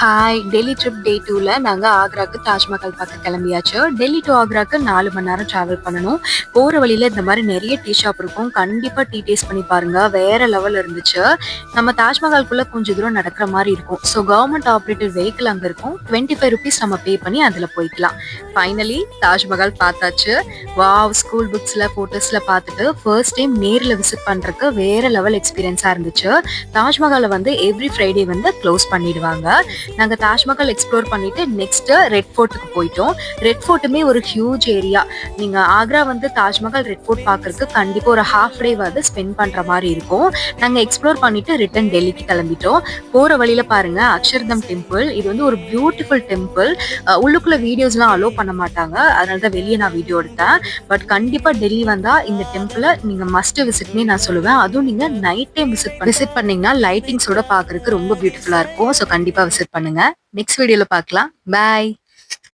Hi! Delhi trip டே 2ல நாங்க ஆக்ராக்கு தாஜ்மஹால் பார்க்க கிளம்பியாச்சு. டெல்லி டூ ஆக்ராக்கு 4 மணி நேரம் டிராவல் பண்ணணும். போற வழியில இந்த மாரி நெறைய டீ ஷாப் இருக்கும். கண்டிப்பா டீ டேஸ்ட் பண்ணி பாருங்க. வேற லெவல்ல இருந்துச்சு. நம்ம தாஜ்மஹால்குள்ள கொஞ்சம் தூரம் நடக்கிற மாரி இருக்கும். ஸோ கவர்மெண்ட் ஆப்ரேட்டட் வெஹிக்கிள் அங்க இருக்கும். ₹25 நம்ம பே பண்ணி அதுல போய்க்கலாம். ஃபைனலி தாஜ்மஹால் பார்த்தாச்சு. வாவ்! ஸ்கூல் புக்ஸ்ல, ஃபோட்டோஸ்ல பார்த்துட்டு ஃபர்ஸ்ட் டைம் நேர்ல விசிட் பண்றதுக்கு வேற லெவல் எக்ஸ்பீரியன்ஸா இருந்துச்சு. தாஜ்மஹால வந்து எவ்ரி ஃப்ரைடே வந்து க்ளோஸ் பண்ணிடுவாங்க. நாங்க தாஜ்மஹால் எக்ஸ்ப்ளோர் பண்ணிட்டு நெக்ஸ்ட் ரெட் ஃபோர்ட்டுக்கு போயிட்டோம். ரெட் ஃபோர்ட்டுமே ஒரு ஹியூஜ் ஏரியா. நீங்க ஆக்ரா வந்து தாஜ்மஹால், ரெட் ஃபோர்ட் பார்க்கறதுக்கு கண்டிப்பா ஒரு ஹாஃப் டே வந்து ஸ்பெண்ட் பண்ற மாதிரி இருக்கும். நாங்க எக்ஸ்ப்ளோர் பண்ணிட்டு ரிட்டர்ன் டெல்லிக்கு கிளம்பிட்டோம். போற வழியில பாருங்க அக்ஷர்தம் டெம்பிள். இது வந்து ஒரு பியூட்டிஃபுல் டெம்பிள். உள்ளுக்குள்ள வீடியோஸ்லாம் அலோ பண்ண மாட்டாங்க. அதனால தான் வெளியே நான் வீடியோ எடுத்தேன். பட் கண்டிப்பா டெல்லி வந்தா இந்த டெம்பிளை நீங்க மஸ்ட் விசிட்னே நான் சொல்லுவேன். அதுவும் நீங்க நைட் டைம் விசிட் பண்ணீங்கன்னா லைட்டிங்ஸோட பாக்குறதுக்கு ரொம்ப பியூட்டிஃபுல்லா இருக்கும். ஸோ கண்டிப்பா விசிட் பண்ணுங்க. நெக்ஸ்ட் வீடியோல பார்க்கலாம். பாய்.